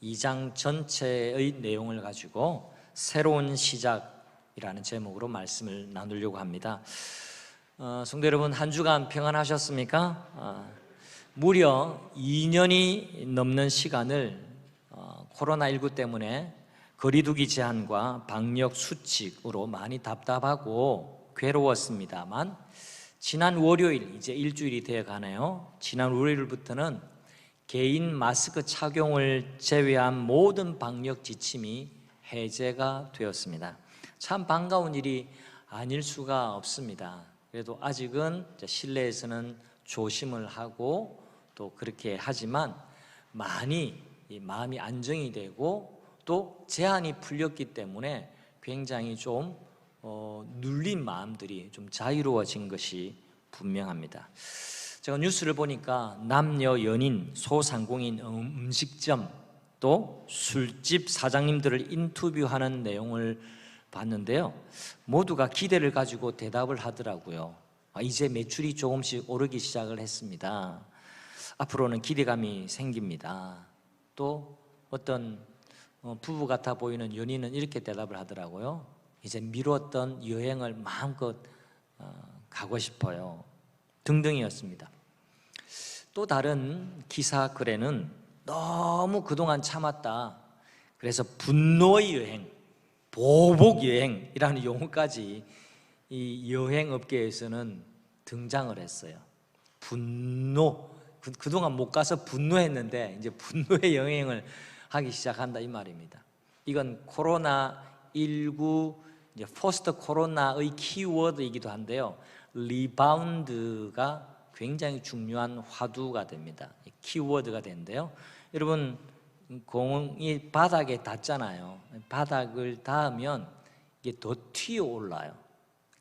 2장 전체의 내용을 가지고 새로운 시작이라는 제목으로 말씀을 나누려고 합니다. 성도 여러분, 한 주간 평안하셨습니까? 무려 2년이 넘는 시간을 코로나19 때문에 거리두기 제한과 방역 수칙으로 많이 답답하고 괴로웠습니다만, 지난 월요일, 이제 일주일이 되어 가네요. 지난 월요일부터는 개인 마스크 착용을 제외한 모든 방역 지침이 해제가 되었습니다. 참 반가운 일이 아닐 수가 없습니다. 그래도 아직은 실내에서는 조심을 하고 또 그렇게 하지만 많이 마음이 안정이 되고 또 제한이 풀렸기 때문에 굉장히 좀 눌린 마음들이 좀 자유로워진 것이 분명합니다. 제가 뉴스를 보니까 남녀 연인, 소상공인, 음식점, 또 술집 사장님들을 인터뷰하는 내용을 봤는데요, 모두가 기대를 가지고 대답을 하더라고요. 이제 매출이 조금씩 오르기 시작을 했습니다. 앞으로는 기대감이 생깁니다. 또 어떤 부부 같아 보이는 연인은 이렇게 대답을 하더라고요. 이제 미뤘던 여행을 마음껏 가고 싶어요, 등등이었습니다. 또 다른 기사 글에는 너무 그동안 참았다, 그래서 분노의 여행, 보복 여행이라는 용어까지 이 여행업계에서는 등장을 했어요. 분노, 그동안 못 가서 분노했는데 이제 분노의 여행을 하기 시작한다, 이 말입니다. 이건 코로나19 이제 포스트 코로나의 키워드이기도 한데요, 리바운드가 굉장히 중요한 화두가 됩니다. 키워드가 되는데요, 여러분, 공이 바닥에 닿잖아요. 바닥을 닿으면 이게 더 튀어 올라요.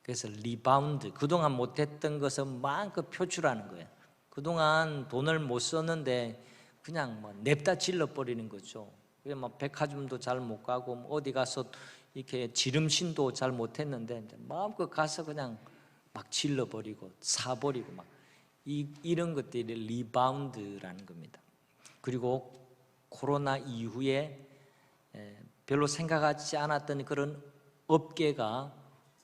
그래서 리바운드, 그동안 못했던 것을 마음껏 표출하는 거예요. 그동안 돈을 못 썼는데 그냥 냅다 질러버리는 거죠. 백화점도 잘 못 가고 어디 가서 이렇게 지름신도 잘 못했는데 마음껏 가서 그냥 막 질러버리고 사버리고 막 이런 것들이 리바운드라는 겁니다. 그리고 코로나 이후에 별로 생각하지 않았던 그런 업계가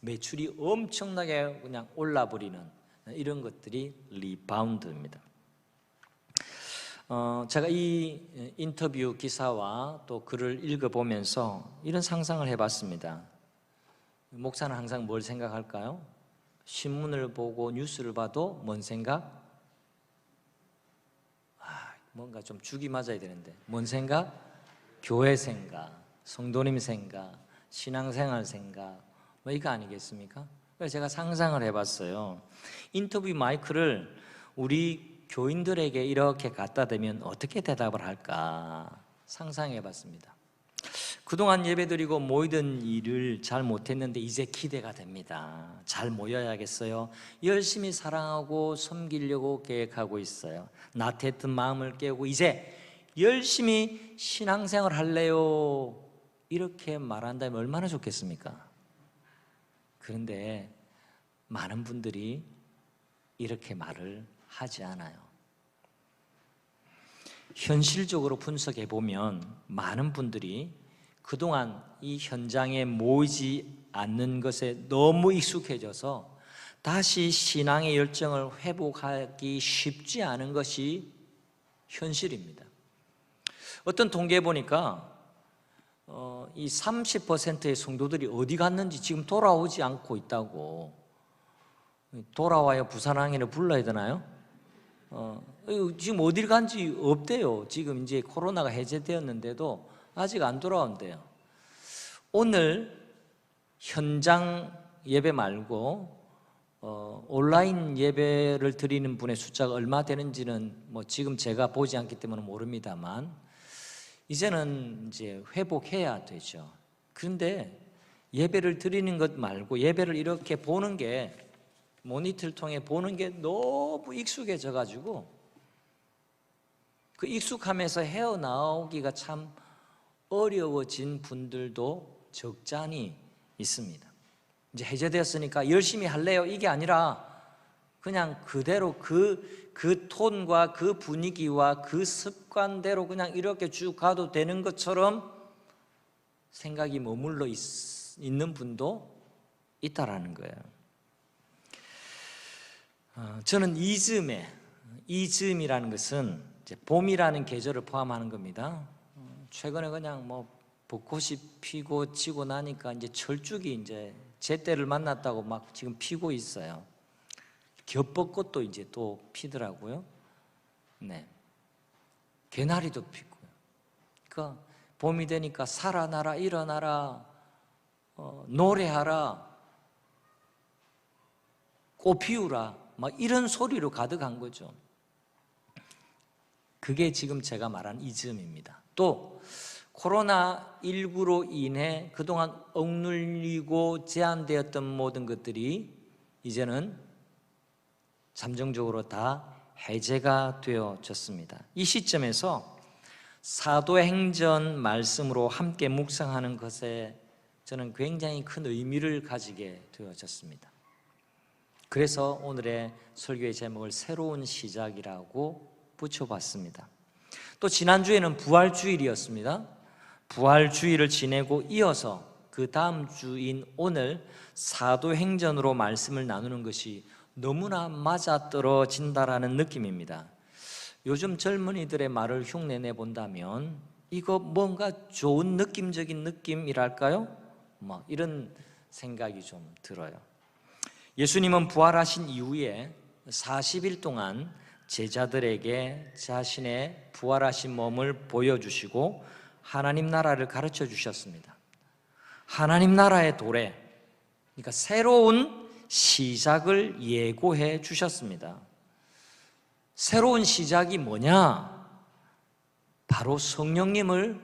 매출이 엄청나게 그냥 올라버리는 이런 것들이 리바운드입니다. 제가 이 인터뷰 기사와 또 글을 읽어보면서 이런 상상을 해봤습니다. 목사는 항상 뭘 생각할까요? 신문을 보고 뉴스를 봐도 뭔 생각? 뭔가 좀 죽이 맞아야 되는데 뭔 생각? 교회 생각, 성도님 생각, 신앙생활 생각, 이거 아니겠습니까? 그래서 제가 상상을 해봤어요. 인터뷰 마이크를 우리 교인들에게 이렇게 갖다 대면 어떻게 대답을 할까 상상해봤습니다. 그동안 예배드리고 모이던 일을 잘 못했는데 이제 기대가 됩니다. 잘 모여야겠어요. 열심히 사랑하고 섬기려고 계획하고 있어요. 나태했던 마음을 깨우고 이제 열심히 신앙생활 할래요, 이렇게 말한다면 얼마나 좋겠습니까? 그런데 많은 분들이 이렇게 말을 하지 않아요. 현실적으로 분석해 보면 많은 분들이 그동안 이 현장에 모이지 않는 것에 너무 익숙해져서 다시 신앙의 열정을 회복하기 쉽지 않은 것이 현실입니다. 어떤 통계에 보니까 이 30%의 성도들이 어디 갔는지 지금 돌아오지 않고 있다고. 돌아와야 부산항해를 불러야 되나요? 지금 어딜 간지 없대요. 지금 이제 코로나가 해제되었는데도 아직 안 돌아온대요. 오늘 현장 예배 말고 온라인 예배를 드리는 분의 숫자가 얼마 되는지는 지금 제가 보지 않기 때문에 모릅니다만 이제는 이제 회복해야 되죠. 그런데 예배를 드리는 것 말고 예배를 이렇게 보는 게, 모니터를 통해 보는 게 너무 익숙해져 가지고 그 익숙함에서 헤어나오기가 참 어려워진 분들도 적잖이 있습니다. 이제 해제되었으니까 열심히 할래요, 이게 아니라 그냥 그대로 그 톤과 그 분위기와 그 습관대로 그냥 이렇게 쭉 가도 되는 것처럼 생각이 머물러 있는 분도 있다라는 거예요. 저는 이즈음이라는 것은 이제 봄이라는 계절을 포함하는 겁니다. 최근에 그냥 뭐 벚꽃이 피고 지고 나니까 이제 철쭉이 이제 제때를 만났다고 막 지금 피고 있어요. 겹벚꽃도 이제 또 피더라고요. 네, 개나리도 피고요. 그러니까 봄이 되니까 살아나라, 일어나라, 노래하라, 꽃 피우라, 막 이런 소리로 가득한 거죠. 그게 지금 제가 말한 이즈음입니다. 또 코로나19로 인해 그동안 억눌리고 제한되었던 모든 것들이 이제는 잠정적으로 다 해제가 되어졌습니다. 이 시점에서 사도행전 말씀으로 함께 묵상하는 것에 저는 굉장히 큰 의미를 가지게 되어졌습니다. 그래서 오늘의 설교의 제목을 새로운 시작이라고 붙여봤습니다. 또 지난주에는 부활주일이었습니다. 부활주일을 지내고 이어서 그 다음 주인 오늘 사도행전으로 말씀을 나누는 것이 너무나 맞아떨어진다라는 느낌입니다. 요즘 젊은이들의 말을 흉내내 본다면 이거 뭔가 좋은 느낌적인 느낌이랄까요? 뭐 이런 생각이 좀 들어요. 예수님은 부활하신 이후에 40일 동안 제자들에게 자신의 부활하신 몸을 보여주시고 하나님 나라를 가르쳐 주셨습니다. 하나님 나라의 도래, 그러니까 새로운 시작을 예고해 주셨습니다. 새로운 시작이 뭐냐? 바로 성령님을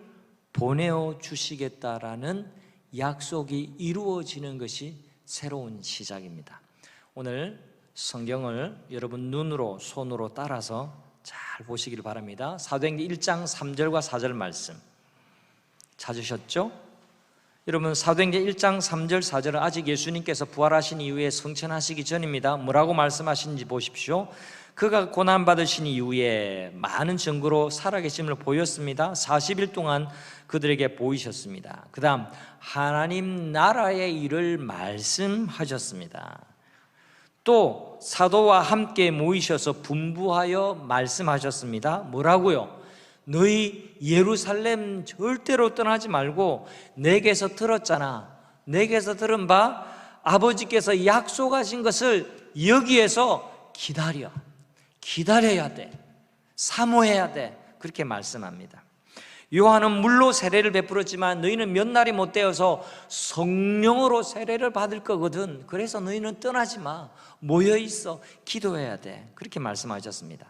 보내어 주시겠다라는 약속이 이루어지는 것이 새로운 시작입니다. 오늘 성경을 여러분 눈으로 손으로 따라서 잘 보시길 바랍니다. 사도행전 1장 3절과 4절 말씀 찾으셨죠? 여러분 사도행전 1장 3절 4절은 아직 예수님께서 부활하신 이후에 성천하시기 전입니다. 뭐라고 말씀하시는지 보십시오. 그가 고난받으신 이후에 많은 증거로 살아계심을 보였습니다. 40일 동안 그들에게 보이셨습니다. 그 다음 하나님 나라의 일을 말씀하셨습니다. 또 사도와 함께 모이셔서 분부하여 말씀하셨습니다. 뭐라고요? 너희 예루살렘 절대로 떠나지 말고 내게서 들었잖아. 내게서 들은 바 아버지께서 약속하신 것을 여기에서 기다려야 돼. 사모해야 돼. 그렇게 말씀합니다. 요한은 물로 세례를 베풀었지만 너희는 몇 날이 못 되어서 성령으로 세례를 받을 거거든. 그래서 너희는 떠나지 마. 모여 있어. 기도해야 돼. 그렇게 말씀하셨습니다.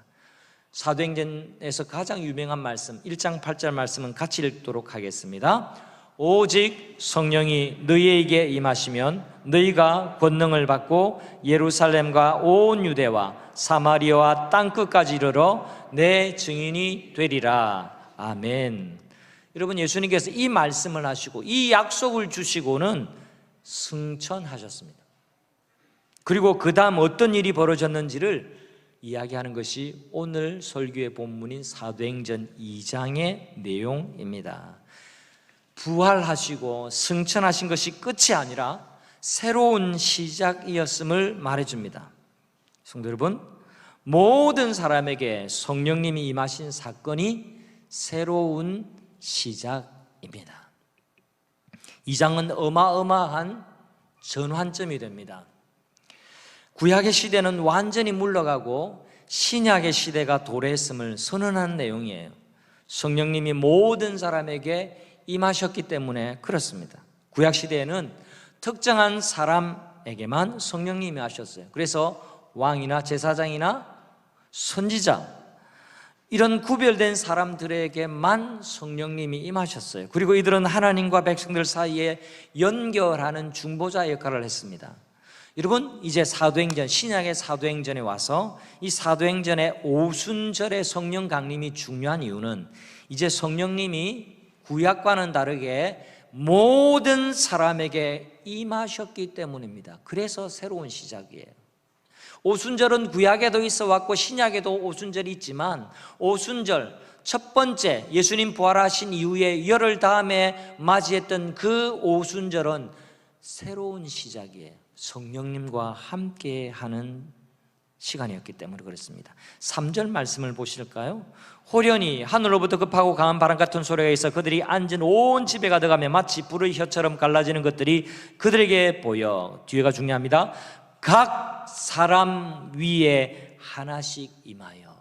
사도행전에서 가장 유명한 말씀 1장 8절 말씀은 같이 읽도록 하겠습니다. 오직 성령이 너희에게 임하시면 너희가 권능을 받고 예루살렘과 온 유대와 사마리아와 땅끝까지 이르러 내 증인이 되리라. 아멘. 여러분 예수님께서 이 말씀을 하시고 이 약속을 주시고는 승천하셨습니다. 그리고 그 다음 어떤 일이 벌어졌는지를 이야기하는 것이 오늘 설교의 본문인 사도행전 2장의 내용입니다. 부활하시고 승천하신 것이 끝이 아니라 새로운 시작이었음을 말해줍니다. 성도 여러분, 모든 사람에게 성령님이 임하신 사건이 새로운 시작입니다. 2장은 어마어마한 전환점이 됩니다. 구약의 시대는 완전히 물러가고 신약의 시대가 도래했음을 선언한 내용이에요. 성령님이 모든 사람에게 임하셨기 때문에 그렇습니다. 구약 시대에는 특정한 사람에게만 성령님이 하셨어요. 그래서 왕이나 제사장이나 선지자 이런 구별된 사람들에게만 성령님이 임하셨어요. 그리고 이들은 하나님과 백성들 사이에 연결하는 중보자 역할을 했습니다. 여러분 이제 사도행전, 신약의 사도행전에 와서 이 사도행전의 오순절의 성령 강림이 중요한 이유는 이제 성령님이 구약과는 다르게 모든 사람에게 임하셨기 때문입니다. 그래서 새로운 시작이에요. 오순절은 구약에도 있어 왔고 신약에도 오순절이 있지만 오순절 첫 번째 예수님 부활하신 이후에 열흘 다음에 맞이했던 그 오순절은 새로운 시작이에요. 성령님과 함께하는 시간이었기 때문에 그렇습니다. 3절 말씀을 보실까요? 호련히 하늘로부터 급하고 강한 바람 같은 소리가 있어 그들이 앉은 온 집에 가득하며 마치 불의 혀처럼 갈라지는 것들이 그들에게 보여. 뒤에가 중요합니다. 각 사람 위에 하나씩 임하여.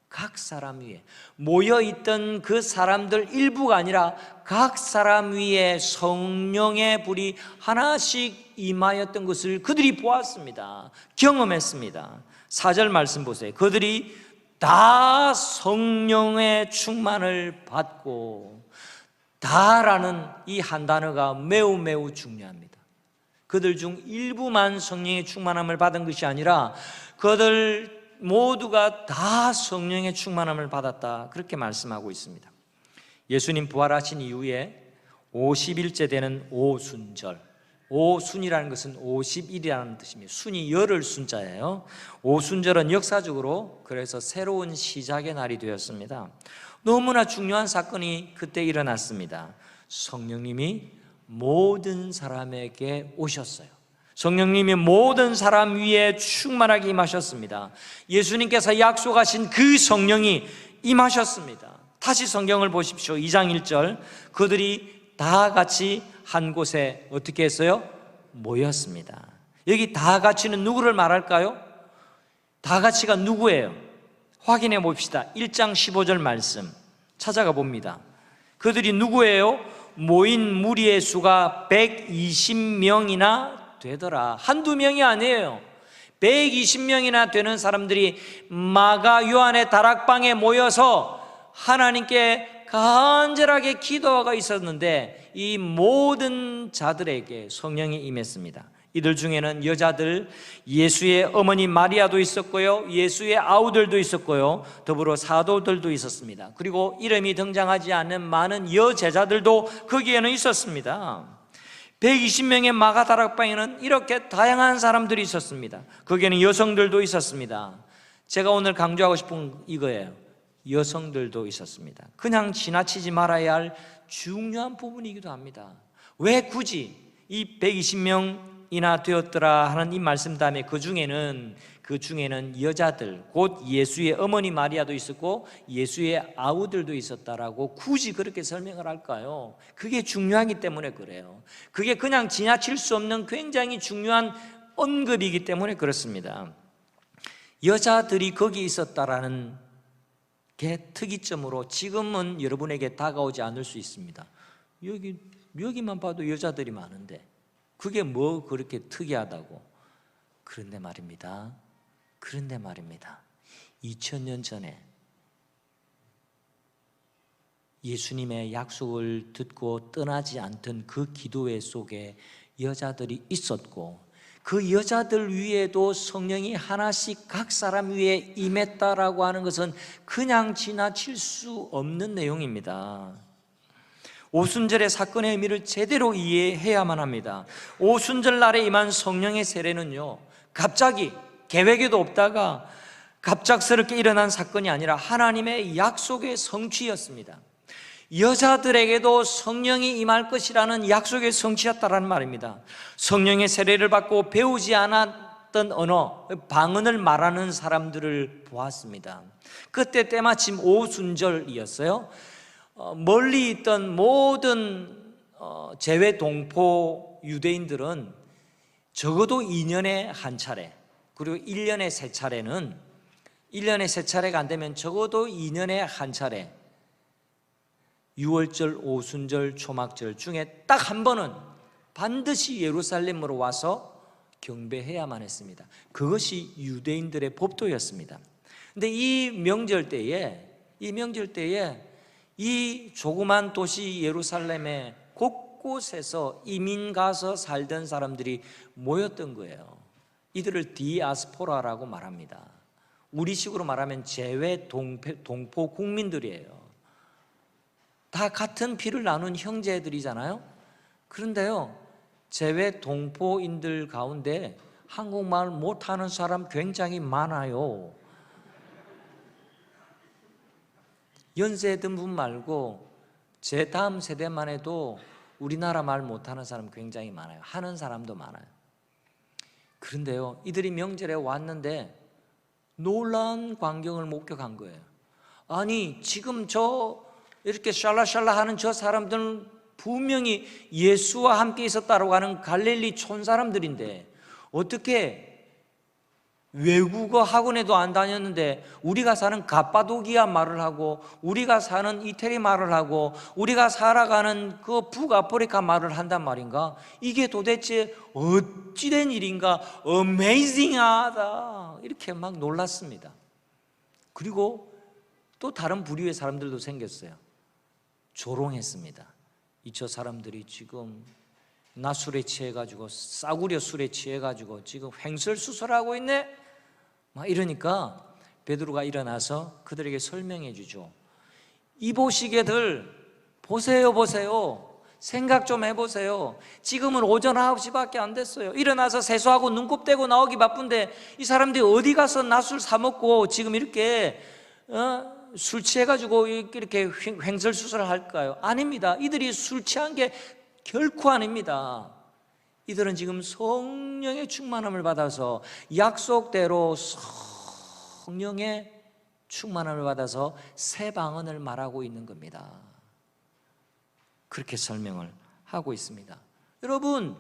각 사람 위에 모여있던 그 사람들 일부가 아니라 각 사람 위에 성령의 불이 하나씩 임하였던 것을 그들이 보았습니다. 경험했습니다. 4절 말씀 보세요. 그들이 다 성령의 충만을 받고, 다라는 이 한 단어가 매우 매우 중요합니다. 그들 중 일부만 성령의 충만함을 받은 것이 아니라 그들 모두가 다 성령의 충만함을 받았다, 그렇게 말씀하고 있습니다. 예수님 부활하신 이후에 50일째 되는 오순절, 오순이라는 것은 50일이라는 뜻입니다. 순이 열흘 순자예요. 오순절은 역사적으로 그래서 새로운 시작의 날이 되었습니다. 너무나 중요한 사건이 그때 일어났습니다. 성령님이 모든 사람에게 오셨어요. 성령님이 모든 사람 위에 충만하게 임하셨습니다. 예수님께서 약속하신 그 성령이 임하셨습니다. 다시 성경을 보십시오. 2장 1절 그들이 다 같이 한 곳에 어떻게 했어요? 모였습니다. 여기 다 같이는 누구를 말할까요? 다 같이가 누구예요? 확인해 봅시다. 1장 15절 말씀 찾아가 봅니다. 그들이 누구예요? 모인 무리의 수가 120명이나 되더라. 한두 명이 아니에요. 120명이나 되는 사람들이 마가 요한의 다락방에 모여서 하나님께 간절하게 기도가 있었는데 이 모든 자들에게 성령이 임했습니다. 이들 중에는 여자들, 예수의 어머니 마리아도 있었고요, 예수의 아우들도 있었고요, 더불어 사도들도 있었습니다. 그리고 이름이 등장하지 않는 많은 여제자들도 거기에는 있었습니다. 120명의 마가 다락방에는 이렇게 다양한 사람들이 있었습니다. 거기에는 여성들도 있었습니다. 제가 오늘 강조하고 싶은 이거예요. 여성들도 있었습니다. 그냥 지나치지 말아야 할 중요한 부분이기도 합니다. 왜 굳이 이 120명이나 되었더라 하는 이 말씀 다음에 그 중에는 여자들, 곧 예수의 어머니 마리아도 있었고 예수의 아우들도 있었다라고 굳이 그렇게 설명을 할까요? 그게 중요하기 때문에 그래요. 그게 그냥 지나칠 수 없는 굉장히 중요한 언급이기 때문에 그렇습니다. 여자들이 거기 있었다라는 게 특이점으로 지금은 여러분에게 다가오지 않을 수 있습니다. 여기만 봐도 여자들이 많은데 그게 뭐 그렇게 특이하다고. 그런데 말입니다. 2000년 전에 예수님의 약속을 듣고 떠나지 않던 그 기도회 속에 여자들이 있었고 그 여자들 위에도 성령이 하나씩 각 사람 위에 임했다라고 하는 것은 그냥 지나칠 수 없는 내용입니다. 오순절의 사건의 의미를 제대로 이해해야만 합니다. 오순절 날에 임한 성령의 세례는요, 갑자기 계획에도 없다가 갑작스럽게 일어난 사건이 아니라 하나님의 약속의 성취였습니다. 여자들에게도 성령이 임할 것이라는 약속의 성취였다라는 말입니다. 성령의 세례를 받고 배우지 않았던 언어, 방언을 말하는 사람들을 보았습니다. 그때 때마침 오순절이었어요. 멀리 있던 모든 재외 동포 유대인들은 적어도 2년에 한 차례, 그리고 1년에 3차례는 1년에 3차례가 안 되면 적어도 2년에 한 차례, 유월절, 오순절, 초막절 중에 딱 한 번은 반드시 예루살렘으로 와서 경배해야만 했습니다. 그것이 유대인들의 법도였습니다. 근데 이 명절 때에 이 조그만 도시 예루살렘의 곳곳에서 이민 가서 살던 사람들이 모였던 거예요. 이들을 디아스포라라고 말합니다. 우리식으로 말하면 재외 동포 국민들이에요. 다 같은 피를 나눈 형제들이잖아요. 그런데요, 재외 동포인들 가운데 한국말 못하는 사람 굉장히 많아요. 연세 든 분 말고 제 다음 세대만 해도 우리나라 말 못하는 사람 굉장히 많아요. 하는 사람도 많아요. 그런데요, 이들이 명절에 왔는데 놀라운 광경을 목격한 거예요. 아니, 지금 이렇게 샬라샬라 하는 저 사람들은 분명히 예수와 함께 있었다고 하는 갈릴리 촌 사람들인데 어떻게 외국어 학원에도 안 다녔는데 우리가 사는 가파도기아 말을 하고 우리가 사는 이태리 말을 하고 우리가 살아가는 그 북아프리카 말을 한단 말인가? 이게 도대체 어찌된 일인가? 어메이징하다, 이렇게 막 놀랐습니다. 그리고 또 다른 부류의 사람들도 생겼어요. 조롱했습니다. 저 사람들이 지금 낮술에 취해가지고, 싸구려 술에 취해가지고 지금 횡설수설하고 있네? 막 이러니까 베드로가 일어나서 그들에게 설명해 주죠. 이보시게들 보세요. 생각 좀 해보세요. 지금은 오전 9시밖에 안 됐어요. 일어나서 세수하고 눈곱 떼고 나오기 바쁜데 이 사람들이 어디 가서 낮술 사 먹고 지금 이렇게 술 취해가지고 이렇게 횡설수설을 할까요? 아닙니다. 이들이 술 취한 게 결코 아닙니다. 이들은 지금 성령의 충만함을 받아서 약속대로 성령의 충만함을 받아서 새 방언을 말하고 있는 겁니다. 그렇게 설명을 하고 있습니다. 여러분,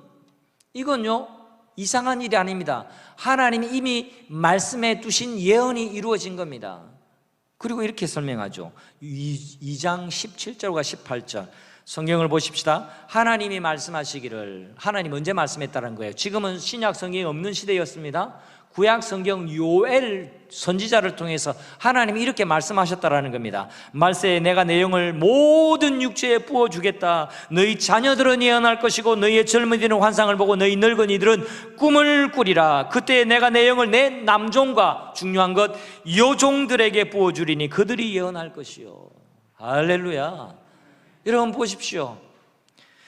이건요 이상한 일이 아닙니다. 하나님이 이미 말씀해 두신 예언이 이루어진 겁니다. 그리고 이렇게 설명하죠. 2장 17절과 18절 성경을 보십시다. 하나님이 말씀하시기를, 하나님 언제 말씀했다는 거예요? 지금은 신약 성경이 없는 시대였습니다. 구약 성경 요엘 선지자를 통해서 하나님이 이렇게 말씀하셨다라는 겁니다. 말세에 내가 내 영을 모든 육체에 부어주겠다. 너희 자녀들은 예언할 것이고 너희의 젊은이들은 환상을 보고 너희 늙은이들은 꿈을 꾸리라. 그때 내가 내 영을 내 남종과, 중요한 것, 여종들에게 부어주리니 그들이 예언할 것이요. 할렐루야. 여러분 보십시오.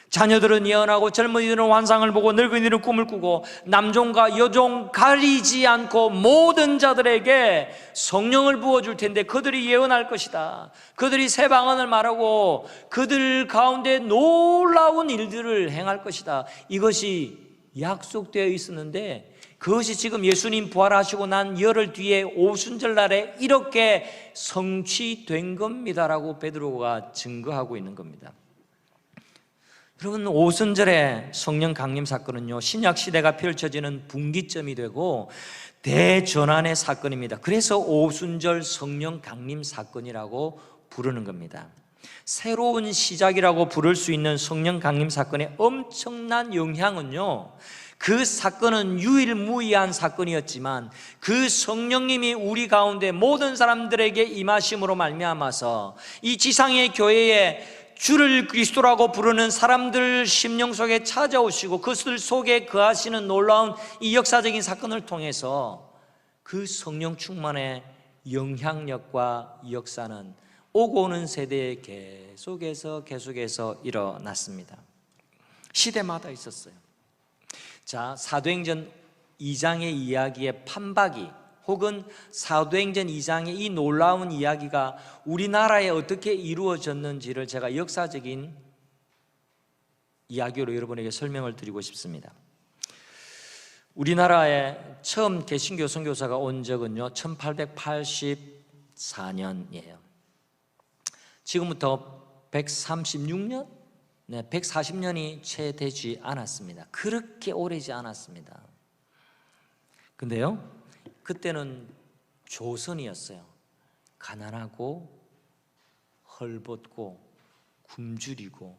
자녀들은 예언하고 젊은이들은 환상을 보고 늙은이들은 꿈을 꾸고 남종과 여종 가리지 않고 모든 자들에게 성령을 부어줄 텐데 그들이 예언할 것이다. 그들이 새 방언을 말하고 그들 가운데 놀라운 일들을 행할 것이다. 이것이 약속되어 있었는데 그것이 지금 예수님 부활하시고 난 열흘 뒤에 오순절 날에 이렇게 성취된 겁니다라고 베드로가 증거하고 있는 겁니다. 여러분, 오순절의 성령 강림 사건은요 신약 시대가 펼쳐지는 분기점이 되고 대전환의 사건입니다. 그래서 오순절 성령 강림 사건이라고 부르는 겁니다. 새로운 시작이라고 부를 수 있는 성령 강림 사건의 엄청난 영향은요, 그 사건은 유일무이한 사건이었지만 그 성령님이 우리 가운데 모든 사람들에게 임하심으로 말미암아서 이 지상의 교회에 주를 그리스도라고 부르는 사람들 심령 속에 찾아오시고 그들 속에 거하시는 놀라운 이 역사적인 사건을 통해서 그 성령 충만의 영향력과 역사는 오고 오는 세대에 계속해서 일어났습니다. 시대마다 있었어요. 자, 사도행전 2장의 이야기의 판박이 혹은 사도행전 2장의 이 놀라운 이야기가 우리나라에 어떻게 이루어졌는지를 제가 역사적인 이야기로 여러분에게 설명을 드리고 싶습니다. 우리나라에 처음 개신교 선교사가 온 적은요 1884년이에요. 지금부터 136년? 네, 140년이 채 되지 않았습니다. 그렇게 오래지 않았습니다. 근데요, 그때는 조선이었어요. 가난하고 헐벗고 굶주리고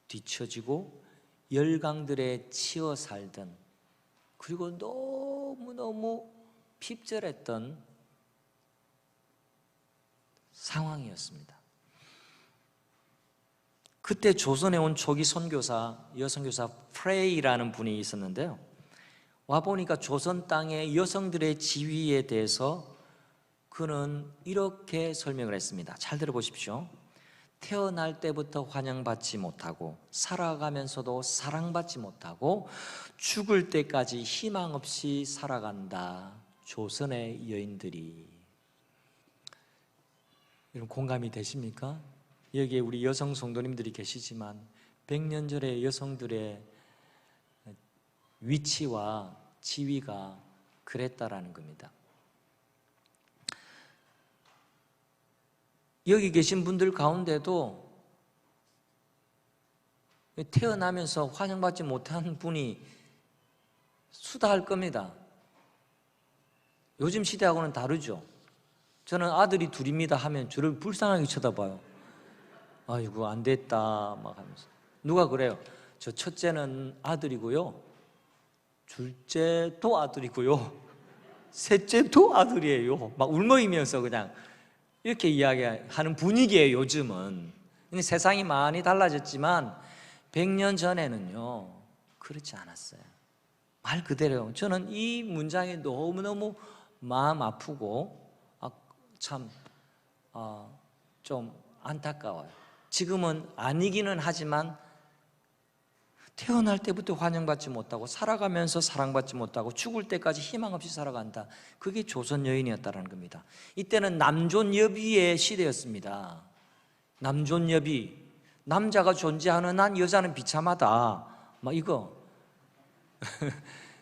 뒤처지고 열강들에 치여 살던, 그리고 너무너무 핍절했던 상황이었습니다. 그때 조선에 온 초기 선교사, 여선교사 프레이라는 분이 있었는데요, 와보니까 조선 땅의 여성들의 지위에 대해서 그는 이렇게 설명을 했습니다. 잘 들어보십시오. 태어날 때부터 환영받지 못하고 살아가면서도 사랑받지 못하고 죽을 때까지 희망 없이 살아간다. 조선의 여인들이. 여러분 공감이 되십니까? 여기에 우리 여성 성도님들이 계시지만 100년 전의 여성들의 위치와 지위가 그랬다라는 겁니다. 여기 계신 분들 가운데도 태어나면서 환영받지 못한 분이 수다할 겁니다. 요즘 시대하고는 다르죠. 저는 아들이 둘입니다 하면 저를 불쌍하게 쳐다봐요. 아이고 안 됐다 막 하면서. 누가 그래요? 저 첫째는 아들이고요, 둘째도 아들이고요, 셋째도 아들이에요. 막 울먹이면서 그냥 이렇게 이야기하는 분위기예요 요즘은. 근데 세상이 많이 달라졌지만 100년 전에는요 그렇지 않았어요. 말 그대로 저는 이 문장이 너무너무 마음 아프고 좀 안타까워요. 지금은 아니기는 하지만 태어날 때부터 환영받지 못하고 살아가면서 사랑받지 못하고 죽을 때까지 희망 없이 살아간다. 그게 조선 여인이었다는 겁니다. 이때는 남존여비의 시대였습니다. 남존여비, 남자가 존재하는 한 여자는 비참하다, 막 이거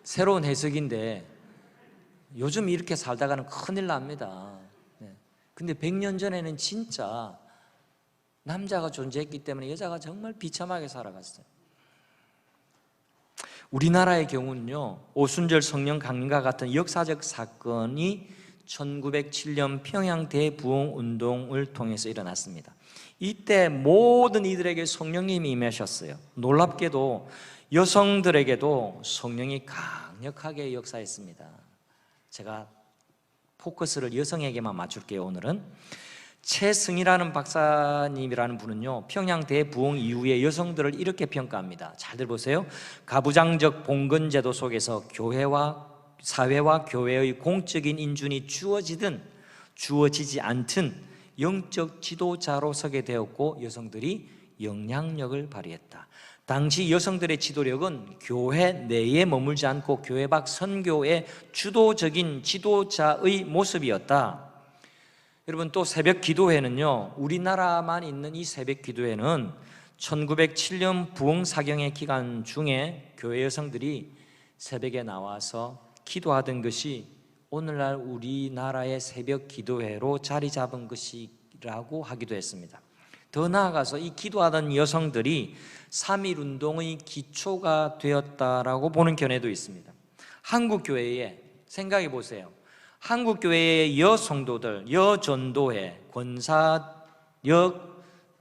새로운 해석인데 요즘 이렇게 살다가는 큰일 납니다. 근데 100년 전에는 진짜 남자가 존재했기 때문에 여자가 정말 비참하게 살아갔어요. 우리나라의 경우는요, 오순절 성령 강림과 같은 역사적 사건이 1907년 평양 대부흥 운동을 통해서 일어났습니다. 이때 모든 이들에게 성령님이 임하셨어요. 놀랍게도 여성들에게도 성령이 강력하게 역사했습니다. 제가 포커스를 여성에게만 맞출게요. 오늘은 최승희라는 박사님이라는 분은요, 평양 대부흥 이후에 여성들을 이렇게 평가합니다. 잘 들어보세요. 가부장적 봉건 제도 속에서 사회와 교회의 공적인 인준이 주어지든 주어지지 않든 영적 지도자로 서게 되었고 여성들이 영향력을 발휘했다. 당시 여성들의 지도력은 교회 내에 머물지 않고 교회 밖 선교의 주도적인 지도자의 모습이었다. 여러분, 또 새벽 기도회는요, 우리나라만 있는 이 새벽 기도회는 1907년 부흥 사경의 기간 중에 교회 여성들이 새벽에 나와서 기도하던 것이 오늘날 우리나라의 새벽 기도회로 자리 잡은 것이라고 하기도 했습니다. 더 나아가서 이 기도하던 여성들이 3.1운동의 기초가 되었다라고 보는 견해도 있습니다. 한국교회에 생각해 보세요. 한국교회의 여성도들, 여전도회,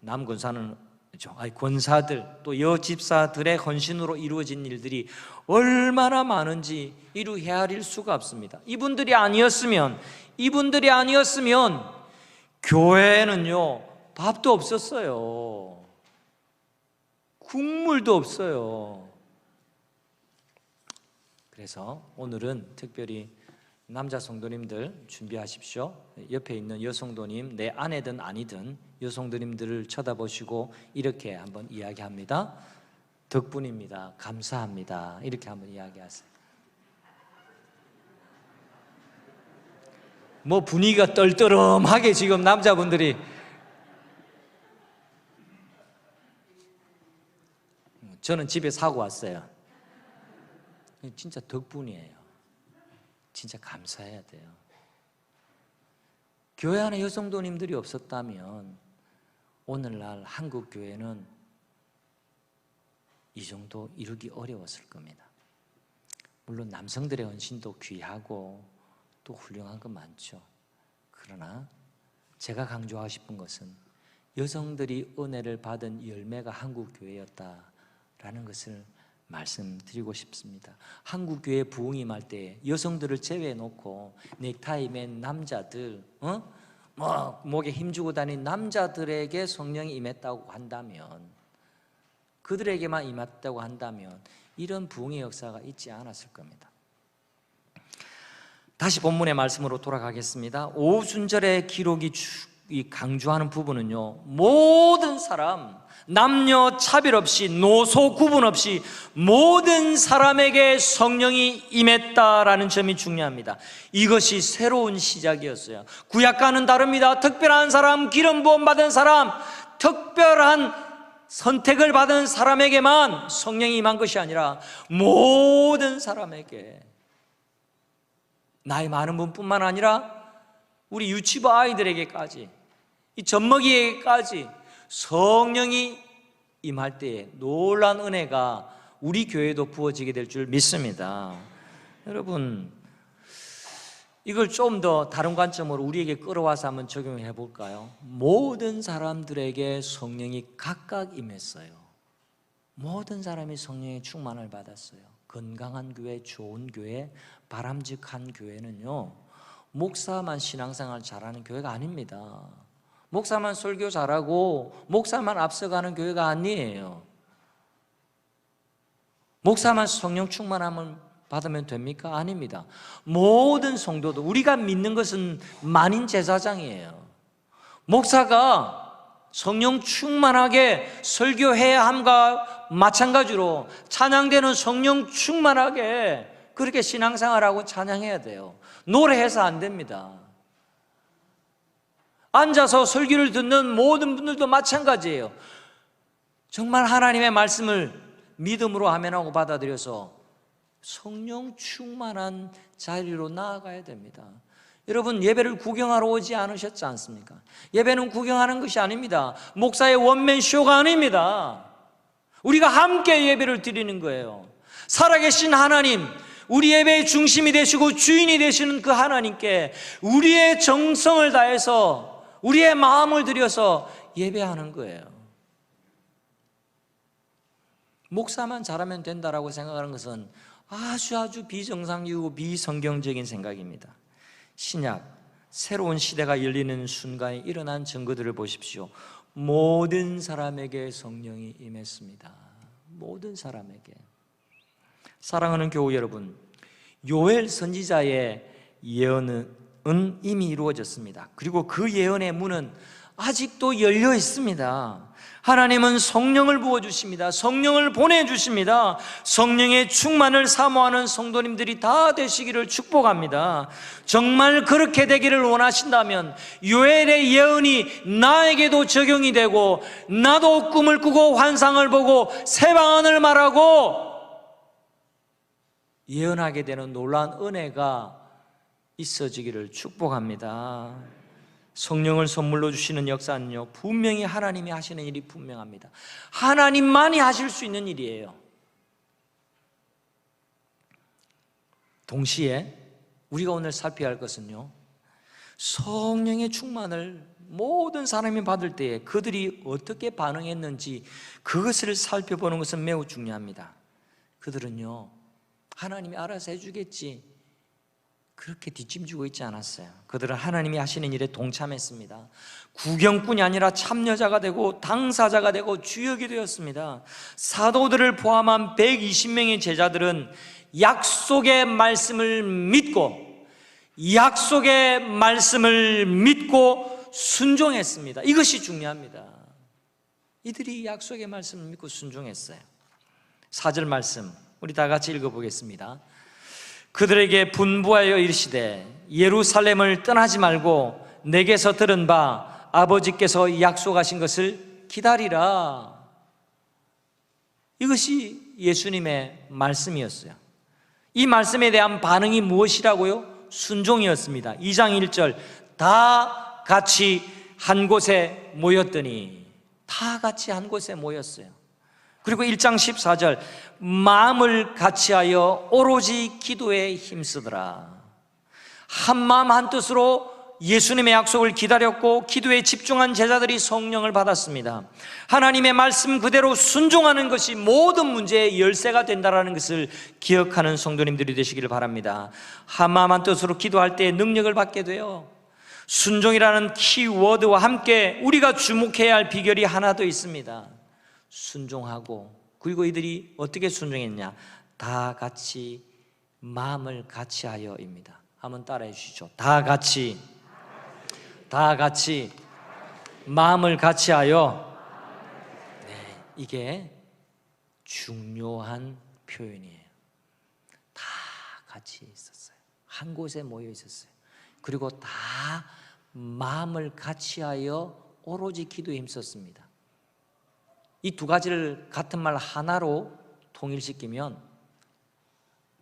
남권사는 권사들, 또 여집사들의 헌신으로 이루어진 일들이 얼마나 많은지 이루 헤아릴 수가 없습니다. 이분들이 아니었으면 교회는요 밥도 없었어요. 국물도 없어요. 그래서 오늘은 특별히 남자 성도님들 준비하십시오. 옆에 있는 여성도님, 내 아내든 아니든 여성도님들을 쳐다보시고 이렇게 한번 이야기합니다. 덕분입니다. 감사합니다. 이렇게 한번 이야기하세요. 뭐 분위기가 떨떠름하게 지금 남자분들이 저는 집에 사고 왔어요. 진짜 덕분이에요. 진짜 감사해야 돼요. 교회 안에 여성도님들이 없었다면 오늘날 한국 교회는 이 정도 이루기 어려웠을 겁니다. 물론 남성들의 헌신도 귀하고 또 훌륭한 건 많죠. 그러나 제가 강조하고 싶은 것은 여성들이 은혜를 받은 열매가 한국 교회였다라는 것을 말씀드리고 싶습니다. 한국 교회 부흥이 임할 때 여성들을 제외해놓고 넥타이 맨 남자들, 목에 힘주고 다니는 남자들에게 성령이 임했다고 한다면, 그들에게만 임했다고 한다면 이런 부흥의 역사가 있지 않았을 겁니다. 다시 본문의 말씀으로 돌아가겠습니다. 오순절의 기록이 이 강조하는 부분은요, 모든 사람, 남녀 차별 없이, 노소 구분 없이 모든 사람에게 성령이 임했다라는 점이 중요합니다. 이것이 새로운 시작이었어요. 구약과는 다릅니다. 특별한 사람, 기름 부음 받은 사람, 특별한 선택을 받은 사람에게만 성령이 임한 것이 아니라 모든 사람에게, 나이 많은 분뿐만 아니라 우리 유치부 아이들에게까지, 이 젖먹이에게까지 성령이 임할 때에 놀라운 은혜가 우리 교회도 부어지게 될 줄 믿습니다. 여러분, 이걸 좀 더 다른 관점으로 우리에게 끌어와서 한번 적용해 볼까요? 모든 사람들에게 성령이 각각 임했어요. 모든 사람이 성령의 충만을 받았어요. 건강한 교회, 좋은 교회, 바람직한 교회는요, 목사만 신앙생활 잘하는 교회가 아닙니다. 목사만 설교 잘하고 목사만 앞서가는 교회가 아니에요. 목사만 성령 충만함을 받으면 됩니까? 아닙니다. 모든 성도도, 우리가 믿는 것은 만인 제사장이에요. 목사가 성령 충만하게 설교해야 함과 마찬가지로 찬양대는 성령 충만하게 그렇게 신앙생활하고 찬양해야 돼요. 노래해서 안 됩니다. 앉아서 설교를 듣는 모든 분들도 마찬가지예요. 정말 하나님의 말씀을 믿음으로 아멘하고 받아들여서 성령 충만한 자리로 나아가야 됩니다. 여러분, 예배를 구경하러 오지 않으셨지 않습니까? 예배는 구경하는 것이 아닙니다. 목사의 원맨쇼가 아닙니다. 우리가 함께 예배를 드리는 거예요. 살아계신 하나님, 우리 예배의 중심이 되시고 주인이 되시는 그 하나님께 우리의 정성을 다해서, 우리의 마음을 들여서 예배하는 거예요. 목사만 잘하면 된다라고 생각하는 것은 아주 비정상적이고 비성경적인 생각입니다. 신약, 새로운 시대가 열리는 순간에 일어난 증거들을 보십시오. 모든 사람에게 성령이 임했습니다. 모든 사람에게. 사랑하는 교우 여러분, 요엘 선지자의 예언은 이미 이루어졌습니다. 그리고 그 예언의 문은 아직도 열려 있습니다. 하나님은 성령을 부어주십니다. 성령을 보내주십니다. 성령의 충만을 사모하는 성도님들이 다 되시기를 축복합니다. 정말 그렇게 되기를 원하신다면 요엘의 예언이 나에게도 적용이 되고, 나도 꿈을 꾸고 환상을 보고 새 방언을 말하고 예언하게 되는 놀라운 은혜가 있어지기를 축복합니다. 성령을 선물로 주시는 역사는요, 분명히 하나님이 하시는 일이 분명합니다. 하나님만이 하실 수 있는 일이에요. 동시에 우리가 오늘 살펴야 할 것은요, 성령의 충만을 모든 사람이 받을 때에 그들이 어떻게 반응했는지 그것을 살펴보는 것은 매우 중요합니다. 그들은요, 하나님이 알아서 해주겠지, 그렇게 뒷짐지고 있지 않았어요. 그들은 하나님이 하시는 일에 동참했습니다. 구경꾼이 아니라 참여자가 되고 당사자가 되고 주역이 되었습니다. 사도들을 포함한 120명의 제자들은 약속의 말씀을 믿고 순종했습니다. 이것이 중요합니다. 이들이 약속의 말씀을 믿고 순종했어요. 4절 말씀 우리 다 같이 읽어보겠습니다. 그들에게 분부하여 이르시되 예루살렘을 떠나지 말고 내게서 들은 바 아버지께서 약속하신 것을 기다리라. 이것이 예수님의 말씀이었어요. 이 말씀에 대한 반응이 무엇이라고요? 순종이었습니다. 2장 1절 다 같이 한 곳에 모였더니, 다 같이 한 곳에 모였어요. 그리고 1장 14절 마음을 같이하여 오로지 기도에 힘쓰더라. 한마음 한뜻으로 예수님의 약속을 기다렸고 기도에 집중한 제자들이 성령을 받았습니다. 하나님의 말씀 그대로 순종하는 것이 모든 문제의 열쇠가 된다는 것을 기억하는 성도님들이 되시기를 바랍니다. 한마음 한뜻으로 기도할 때 능력을 받게 돼요. 순종이라는 키워드와 함께 우리가 주목해야 할 비결이 하나 더 있습니다. 순종하고, 그리고 이들이 어떻게 순종했냐? 다 같이 마음을 같이하여입니다. 한번 따라해 주시죠. 다 같이 마음을 같이하여. 네, 이게 중요한 표현이에요. 다 같이 있었어요. 한 곳에 모여 있었어요. 그리고 다 마음을 같이하여 오로지 기도에 힘썼습니다. 이 두 가지를 같은 말 하나로 통일시키면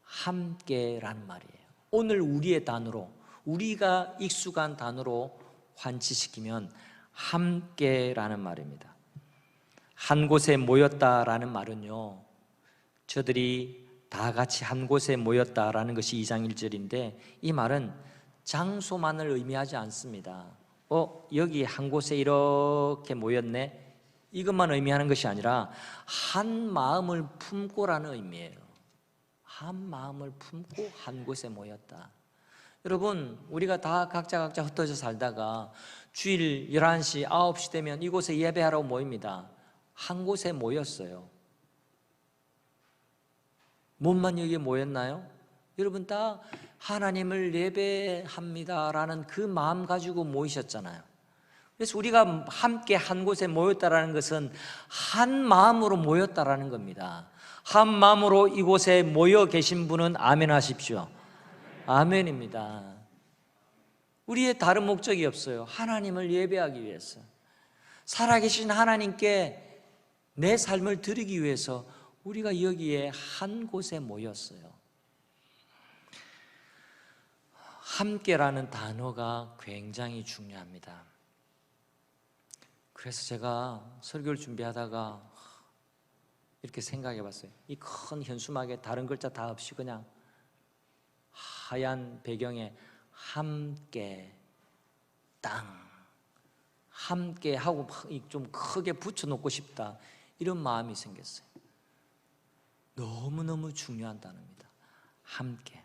함께라는 말이에요. 오늘 우리의 단어로, 우리가 익숙한 단어로 환치시키면 함께라는 말입니다. 한 곳에 모였다라는 말은요, 저들이 다 같이 한 곳에 모였다라는 것이 2장 1절인데 이 말은 장소만을 의미하지 않습니다. 여기 한 곳에 이렇게 모였네, 이것만 의미하는 것이 아니라 한 마음을 품고라는 의미예요. 한 마음을 품고 한 곳에 모였다. 여러분, 우리가 다 각자 흩어져 살다가 주일 11시, 9시 되면 이곳에 예배하러 모입니다. 한 곳에 모였어요. 몸만 여기에 모였나요? 여러분 다 하나님을 예배합니다라는 그 마음 가지고 모이셨잖아요. 그래서 우리가 함께 한 곳에 모였다라는 것은 한 마음으로 모였다라는 겁니다. 한 마음으로 이곳에 모여 계신 분은 아멘 하십시오. 아멘입니다. 우리의 다른 목적이 없어요. 하나님을 예배하기 위해서, 살아계신 하나님께 내 삶을 드리기 위해서 우리가 여기에 한 곳에 모였어요. 함께라는 단어가 굉장히 중요합니다. 그래서 제가 설교를 준비하다가 이렇게 생각해 봤어요. 이 큰 현수막에 다른 글자 다 없이 그냥 하얀 배경에 함께, 땅, 함께 하고 좀 크게 붙여놓고 싶다, 이런 마음이 생겼어요. 너무너무 중요한 단어입니다. 함께.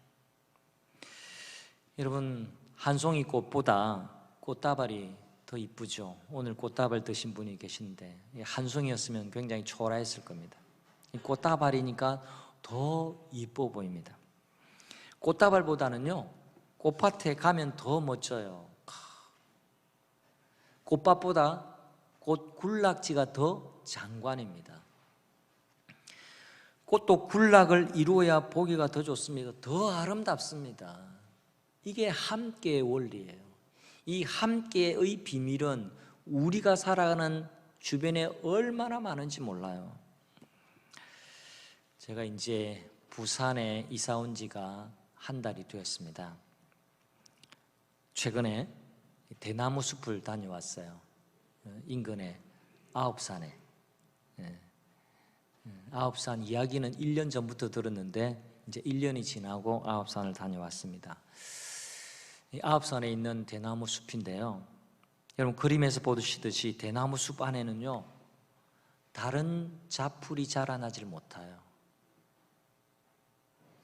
여러분, 한 송이 꽃보다 꽃다발이 더 이쁘죠. 오늘 꽃다발 드신 분이 계신데 한 송이였으면 굉장히 초라했을 겁니다. 꽃다발이니까 더 이뻐 보입니다. 꽃다발보다는요, 꽃밭에 가면 더 멋져요. 꽃밭보다 꽃 군락지가 더 장관입니다. 꽃도 군락을 이루어야 보기가 더 좋습니다. 더 아름답습니다. 이게 함께의 원리예요. 이 함께의 비밀은 우리가 살아가는 주변에 얼마나 많은지 몰라요. 제가 이제 부산에 이사 온 지가 한 달이 되었습니다. 최근에 대나무 숲을 다녀왔어요. 인근의 아홉산에. 아홉산 이야기는 1년 전부터 들었는데 이제 1년이 지나고 아홉산을 다녀왔습니다. 이 아홉산에 있는 대나무 숲인데요, 여러분 그림에서 보시듯이 대나무 숲 안에는요 다른 잡풀이 자라나질 못해요.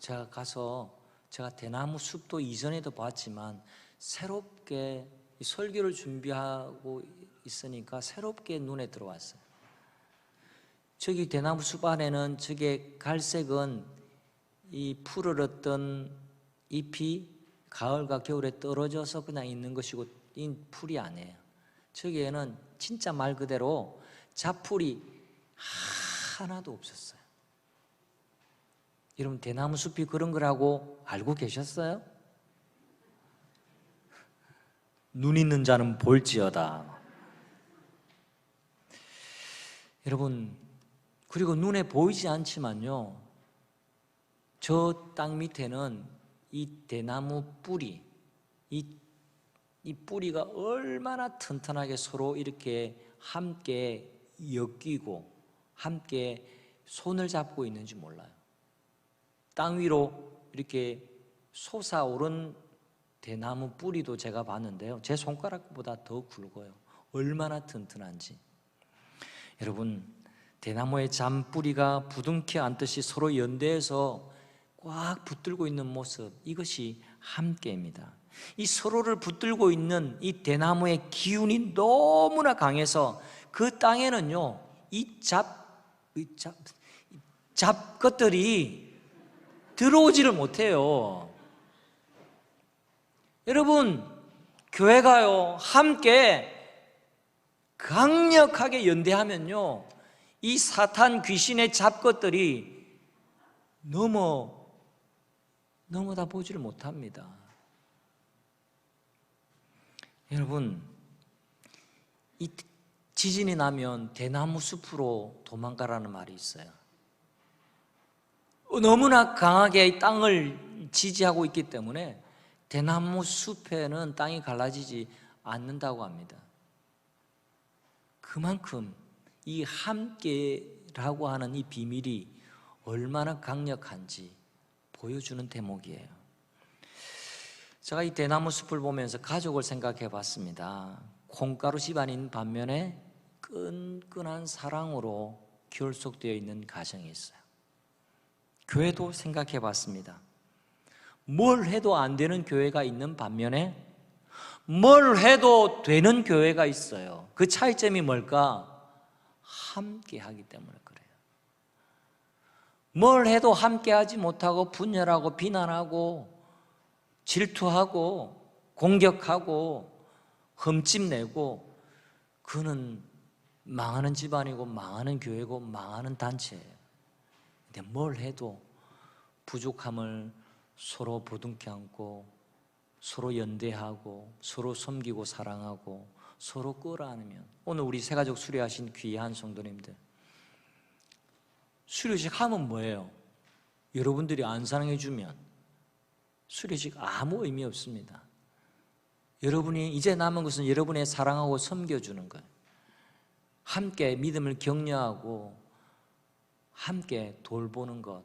제가 가서 제가 대나무 숲도 이전에도 봤지만 새롭게 설교를 준비하고 있으니까 새롭게 눈에 들어왔어요. 저기 대나무 숲 안에는 저게 갈색은 이 푸르렀던 잎이 가을과 겨울에 떨어져서 그냥 있는 것이고 이 풀이 아니에요. 저기에는 진짜 말 그대로 잡풀이 하나도 없었어요. 여러분 대나무 숲이 그런 거라고 알고 계셨어요? 눈 있는 자는 볼지어다. 여러분, 그리고 눈에 보이지 않지만요, 저 땅 밑에는 이 대나무 뿌리, 이 뿌리가 얼마나 튼튼하게 서로 이렇게 함께 엮이고 함께 손을 잡고 있는지 몰라요. 땅 위로 이렇게 솟아오른 대나무 뿌리도 제가 봤는데요, 제 손가락보다 더 굵어요. 얼마나 튼튼한지. 여러분, 대나무의 잔뿌리가 부둥켜 안듯이 서로 연대해서 꽉 붙들고 있는 모습, 이것이 함께입니다. 이 서로를 붙들고 있는 이 대나무의 기운이 너무나 강해서 그 땅에는요 이 잡것들이 들어오지를 못해요. 여러분, 교회가요 함께 강력하게 연대하면요, 이 사탄 귀신의 잡것들이 너무 다 보지를 못합니다. 여러분, 이 지진이 나면 대나무 숲으로 도망가라는 말이 있어요. 너무나 강하게 땅을 지지하고 있기 때문에 대나무 숲에는 땅이 갈라지지 않는다고 합니다. 그만큼 이 함께라고 하는 이 비밀이 얼마나 강력한지 보여주는 대목이에요. 제가 이 대나무 숲을 보면서 가족을 생각해 봤습니다. 콩가루 집안인 반면에 끈끈한 사랑으로 결속되어 있는 가정이 있어요. 교회도 생각해 봤습니다. 뭘 해도 안 되는 교회가 있는 반면에 뭘 해도 되는 교회가 있어요. 그 차이점이 뭘까? 함께 하기 때문에 그래요. 뭘 해도 함께 하지 못하고 분열하고 비난하고 질투하고 공격하고 흠집내고, 그는 망하는 집안이고 망하는 교회고 망하는 단체예요. 근데 뭘 해도 부족함을 서로 보듬게 안고 서로 연대하고 서로 섬기고 사랑하고 서로 끌어안으면, 오늘 우리 새가족 수료하신 귀한 성도님들, 수료식 하면 뭐예요? 여러분들이 안 사랑해 주면 수료식 아무 의미 없습니다. 여러분이 이제 남은 것은 여러분의 사랑하고 섬겨주는 거예요. 함께 믿음을 격려하고 함께 돌보는 것,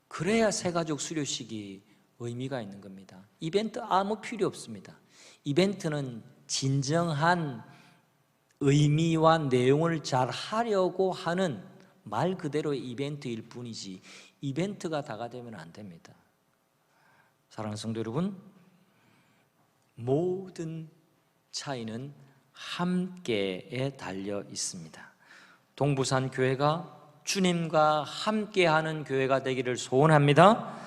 그래야 새가족 수료식이 의미가 있는 겁니다. 이벤트 아무 필요 없습니다. 이벤트는 진정한 의미와 내용을 잘 하려고 하는 말 그대로의 이벤트일 뿐이지 이벤트가 다가 되면 안 됩니다. 사랑하는 성도 여러분, 모든 차이는 함께에 달려 있습니다. 동부산 교회가 주님과 함께하는 교회가 되기를 소원합니다.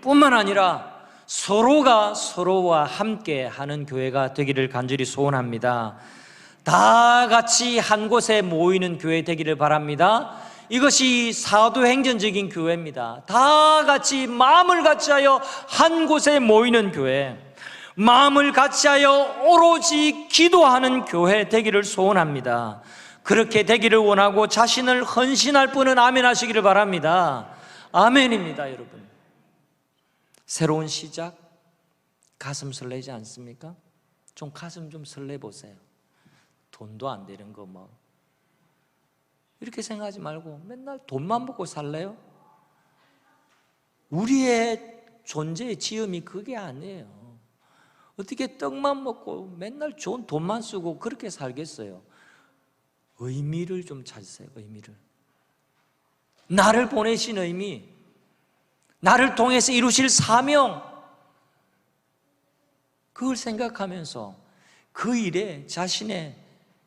뿐만 아니라 서로가 서로와 함께하는 교회가 되기를 간절히 소원합니다. 다 같이 한 곳에 모이는 교회 되기를 바랍니다. 이것이 사도행전적인 교회입니다. 다 같이 마음을 같이하여 한 곳에 모이는 교회, 마음을 같이하여 오로지 기도하는 교회 되기를 소원합니다. 그렇게 되기를 원하고 자신을 헌신할 분은 아멘 하시기를 바랍니다. 아멘입니다. 여러분, 새로운 시작, 가슴 설레지 않습니까? 좀 가슴 좀 설레보세요. 돈도 안 되는 거 뭐 이렇게 생각하지 말고 맨날 돈만 먹고 살래요? 우리의 존재의 지음이 그게 아니에요. 어떻게 떡만 먹고 맨날 좋은 돈만 쓰고 그렇게 살겠어요? 의미를 좀 찾으세요. 의미를, 나를 보내신 의미, 나를 통해서 이루실 사명, 그걸 생각하면서 그 일에 자신의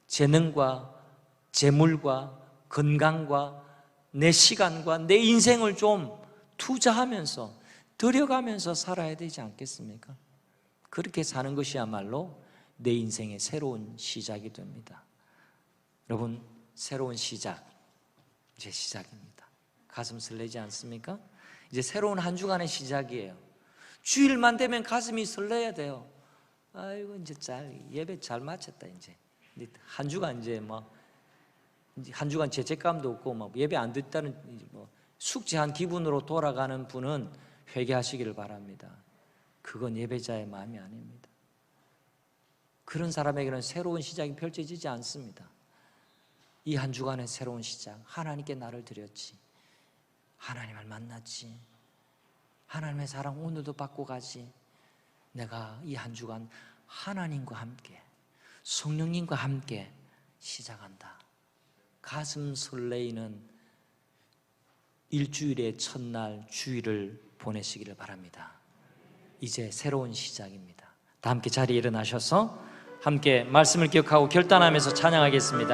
재능과 재물과 건강과 내 시간과 내 인생을 좀 투자하면서 들여가면서 살아야 되지 않겠습니까? 그렇게 사는 것이야말로 내 인생의 새로운 시작이 됩니다. 여러분, 새로운 시작, 이제 시작입니다. 가슴 설레지 않습니까? 이제 새로운 한 주간의 시작이에요. 주일만 되면 가슴이 설레야 돼요. 아이고, 이제 예배 잘 마쳤다. 이제 한 주간 이제 한 주간 죄책감도 없고 예배 안 듣다는 숙제한 기분으로 돌아가는 분은 회개하시기를 바랍니다. 그건 예배자의 마음이 아닙니다. 그런 사람에게는 새로운 시작이 펼쳐지지 않습니다. 이 한 주간의 새로운 시작, 하나님께 나를 드렸지, 하나님을 만났지, 하나님의 사랑 오늘도 받고 가지, 내가 이 한 주간 하나님과 함께 성령님과 함께 시작한다. 가슴 설레이는 일주일의 첫날 주일을 보내시기를 바랍니다. 이제 새로운 시작입니다. 다 함께 자리에 일어나셔서 함께 말씀을 기억하고 결단하면서 찬양하겠습니다.